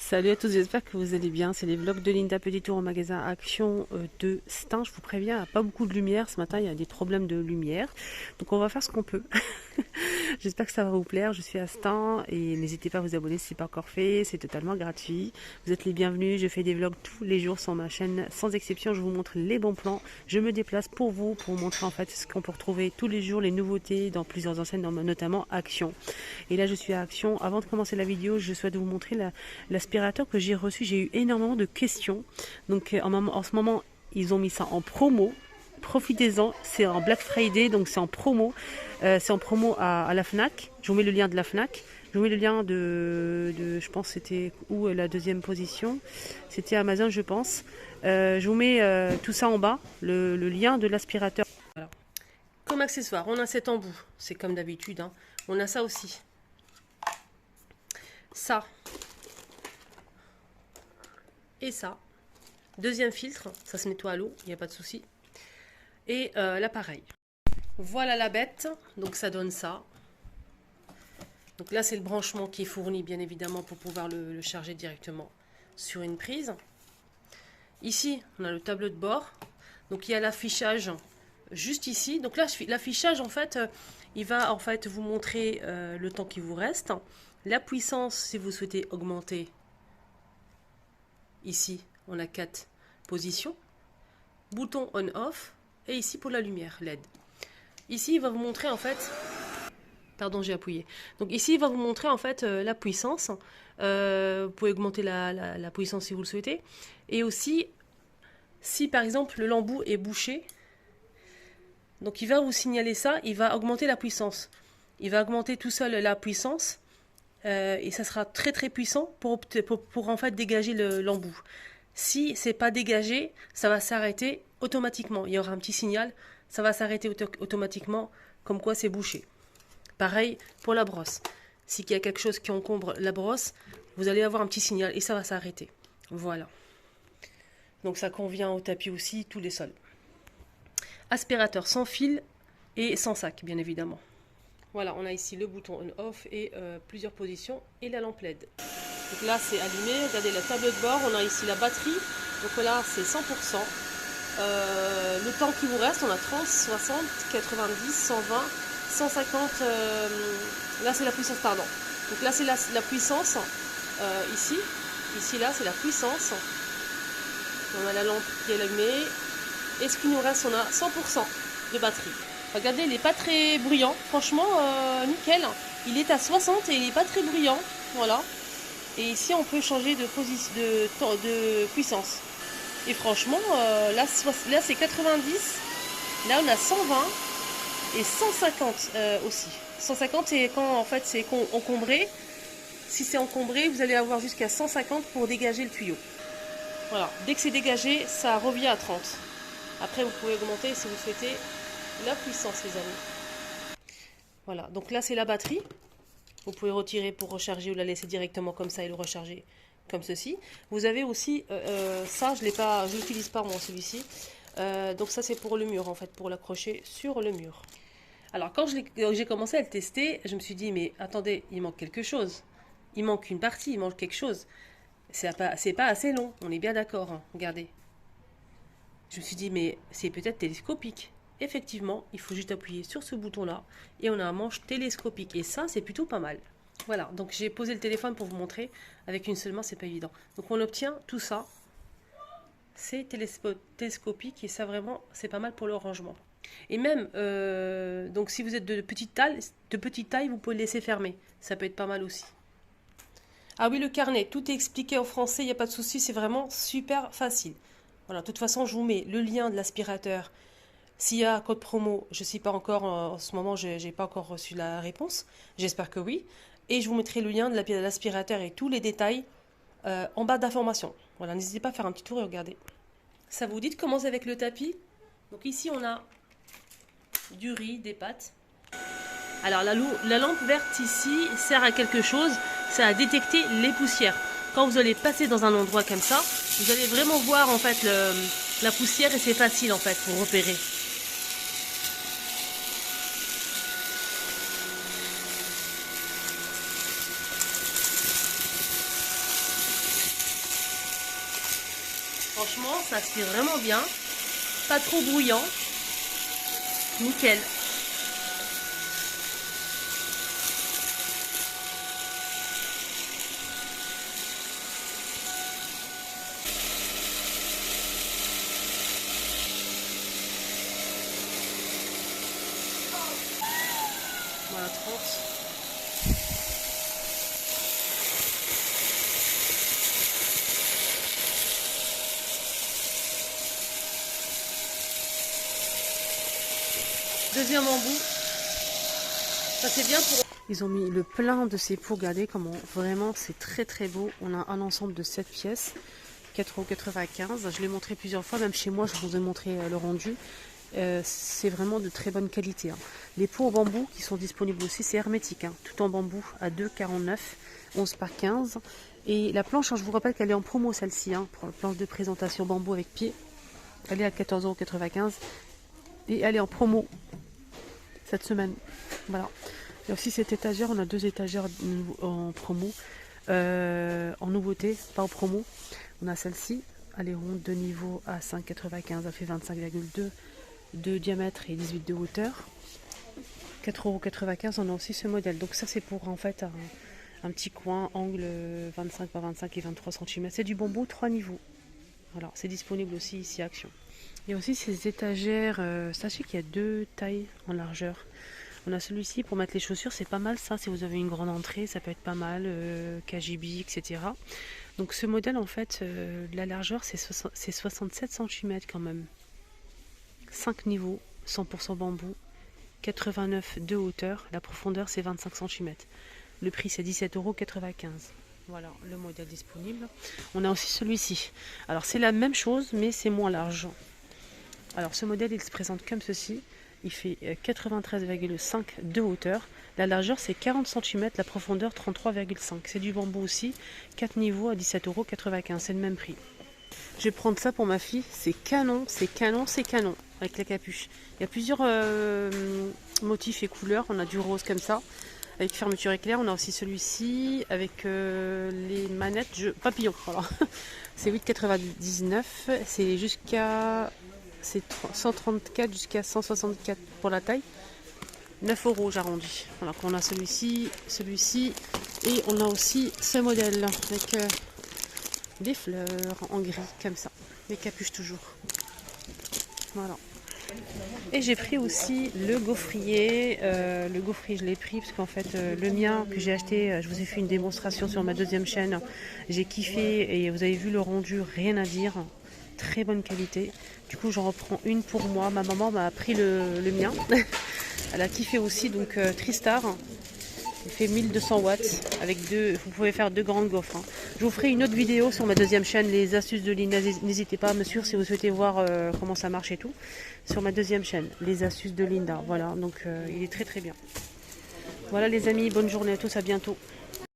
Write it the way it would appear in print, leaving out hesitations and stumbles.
Salut à tous, j'espère que vous allez bien. C'est les vlogs de Linda, petit tour au magasin Action de Stein. Je vous préviens, il n'y a pas beaucoup de lumière ce matin, il y a des problèmes de lumière. Donc on va faire ce qu'on peut. J'espère que ça va vous plaire. Je suis à Stein et n'hésitez pas à vous abonner si ce n'est pas encore fait. C'est totalement gratuit. Vous êtes les bienvenus. Je fais des vlogs tous les jours sur ma chaîne. Sans exception, je vous montre les bons plans. Je me déplace pour vous, pour vous montrer en fait ce qu'on peut retrouver tous les jours, les nouveautés dans plusieurs enseignes, notamment Action. Et là, je suis à Action. Avant de commencer la vidéo, je souhaite vous montrer l'aspirateur que j'ai reçu. J'ai eu énormément de questions. Donc en ce moment, ils ont mis ça en promo. Profitez-en, c'est en Black Friday, donc c'est en promo. C'est en promo à la Fnac. Je vous mets le lien de la Fnac. Je vous mets le lien je pense c'était où la deuxième position. C'était Amazon, je pense. Je vous mets tout ça en bas, le lien de l'aspirateur. Voilà. Comme accessoire, on a cet embout. C'est comme d'habitude, hein. On a ça aussi. Ça. Et ça. Deuxième filtre, ça se nettoie à l'eau, il n'y a pas de souci. Et l'appareil. Voilà la bête, donc ça donne ça. Donc là c'est le branchement qui est fourni bien évidemment pour pouvoir le charger directement sur une prise. Ici on a le tableau de bord, donc il y a l'affichage juste ici. Donc là l'affichage en fait il va en fait vous montrer le temps qui vous reste, la puissance si vous souhaitez augmenter. Ici on a 4 positions, bouton on-off et ici pour la lumière LED. Ici il va vous montrer en fait, pardon j'ai appuyé, donc ici il va vous montrer en fait la puissance, vous pouvez augmenter la puissance si vous le souhaitez, et aussi si par exemple le lembout est bouché, donc il va vous signaler ça, il va augmenter la puissance, il va augmenter tout seul la puissance, et ça sera très très puissant pour en fait dégager l'embout. Si c'est pas dégagé, ça va s'arrêter automatiquement, il y aura un petit signal, ça va s'arrêter automatiquement comme quoi c'est bouché. Pareil pour la brosse. S'il y a quelque chose qui encombre la brosse, vous allez avoir un petit signal et ça va s'arrêter. Voilà. Donc ça convient au tapis aussi, tous les sols. Aspirateur sans fil et sans sac, bien évidemment. Voilà, on a ici le bouton on-off et plusieurs positions et la lampe LED. Donc là, c'est allumé. Regardez la table de bord. On a ici la batterie. Donc là, c'est 100%. Le temps qui vous reste, on a 30, 60, 90, 120, 150. Là, c'est la puissance, pardon. Donc là, c'est la puissance. Ici. Ici, là, c'est la puissance. On a la lampe qui est allumée. Et ce qui nous reste, on a 100% de batterie. Regardez, il n'est pas très bruyant. Franchement, nickel. Il est à 60 et il n'est pas très bruyant. Voilà. Et ici, on peut changer de puissance. Et franchement, là c'est 90. Là, on a 120 et 150 aussi. 150, c'est quand en fait c'est encombré. Si c'est encombré, vous allez avoir jusqu'à 150 pour dégager le tuyau. Voilà. Dès que c'est dégagé, ça revient à 30. Après, vous pouvez augmenter si vous souhaitez la puissance, les amis. Voilà. Donc là, c'est la batterie. Vous pouvez retirer pour recharger ou la laisser directement comme ça et le recharger comme ceci. Vous avez aussi ça, je l'utilise pas moi celui-ci. Donc ça c'est pour le mur en fait, pour l'accrocher sur le mur. Alors quand j'ai commencé à le tester, je me suis dit mais attendez, il manque quelque chose. Il manque une partie, il manque quelque chose. C'est pas assez long, on est bien d'accord, hein. Regardez. Je me suis dit mais c'est peut-être télescopique. Effectivement, il faut juste appuyer sur ce bouton-là et on a un manche télescopique. Et ça, c'est plutôt pas mal. Voilà, donc j'ai posé le téléphone pour vous montrer. Avec une seule main, c'est pas évident. Donc on obtient tout ça. C'est télescopique et ça vraiment, c'est pas mal pour le rangement. Et même, donc si vous êtes de petite taille, vous pouvez le laisser fermer. Ça peut être pas mal aussi. Ah oui, le carnet, tout est expliqué en français, il n'y a pas de souci, c'est vraiment super facile. Voilà, de toute façon, je vous mets le lien de l'aspirateur. S'il y a un code promo, je ne sais pas encore, en ce moment, je n'ai pas encore reçu la réponse. J'espère que oui. Et je vous mettrai le lien de l'aspirateur et tous les détails en bas d'information. Voilà, n'hésitez pas à faire un petit tour et regarder. Ça vous dit de commencer avec le tapis. Donc ici, on a du riz, des pâtes. Alors, la lampe verte ici sert à quelque chose, c'est à détecter les poussières. Quand vous allez passer dans un endroit comme ça, vous allez vraiment voir en fait la poussière et c'est facile en fait pour repérer. Franchement, ça se fait vraiment bien. Pas trop brouillant. Nickel. Voilà, 30. Deuxième embout. Ça c'est bien pour... Ils ont mis le plein de ces pots, regardez comment vraiment c'est très très beau. On a un ensemble de 7 pièces, 4,95 €. Je l'ai montré plusieurs fois, même chez moi je vous ai montré le rendu. C'est vraiment de très bonne qualité. Hein. Les pots en bambou qui sont disponibles aussi, c'est hermétique. Hein. Tout en bambou à 2,49 €, 11 par 15. Et la planche, hein, je vous rappelle qu'elle est en promo celle-ci, hein, pour la planche de présentation bambou avec pied. Elle est à 14,95 € et elle est en promo cette semaine. Voilà. Il y a aussi cette étagère, on a 2 étagères en promo, en nouveauté, pas en promo. On a celle-ci, elle est ronde de niveau à 5,95 €, elle fait 25,2 de diamètre et 18 de hauteur. 4,95 €, on a aussi ce modèle. Donc ça c'est pour en fait un petit coin, angle 25 par 25 et 23 cm. C'est du bambou 3 niveaux. Voilà, c'est disponible aussi ici à Action. Il y a aussi ces étagères, sachez qu'il y a 2 tailles en largeur. On a celui-ci pour mettre les chaussures, c'est pas mal ça, si vous avez une grande entrée, ça peut être pas mal, KGB, etc. Donc ce modèle en fait, la largeur c'est 67 cm quand même. 5 niveaux, 100% bambou, 89 de hauteur, la profondeur c'est 25 cm. Le prix c'est 17,95 €. Voilà le modèle disponible. On a aussi celui-ci. Alors c'est la même chose mais c'est moins large. Alors ce modèle il se présente comme ceci. Il fait 93,5 de hauteur. La largeur c'est 40 cm, la profondeur 33,5. C'est du bambou aussi. 4 niveaux à 17,95 €. C'est le même prix. Je vais prendre ça pour ma fille. C'est canon, c'est canon, c'est canon. Avec la capuche. Il y a plusieurs motifs et couleurs. On a du rose comme ça, avec fermeture éclair. On a aussi celui-ci avec les manettes papillon. Voilà. C'est 8,99. C'est jusqu'à... C'est 134 jusqu'à 164 pour la taille. 9 € j'arrondis. Voilà, qu'on a celui-ci, celui-ci. Et on a aussi ce modèle avec des fleurs en gris comme ça. Les capuches toujours. Voilà. Et j'ai pris aussi le gaufrier. Le gaufrier je l'ai pris parce qu'en fait le mien que j'ai acheté, je vous ai fait une démonstration sur ma deuxième chaîne. J'ai kiffé et vous avez vu le rendu, rien à dire. Très bonne qualité. Du coup j'en reprends une pour moi. Ma maman m'a pris le mien. Elle a kiffé aussi, donc Tristar. Il fait 1200 watts avec vous pouvez faire 2 grandes gaufres. Hein. Je vous ferai une autre vidéo sur ma deuxième chaîne, les astuces de Linda. N'hésitez pas à me suivre si vous souhaitez voir comment ça marche et tout. Sur ma deuxième chaîne, les astuces de Linda. Voilà, donc il est très très bien. Voilà les amis, bonne journée à tous, à bientôt.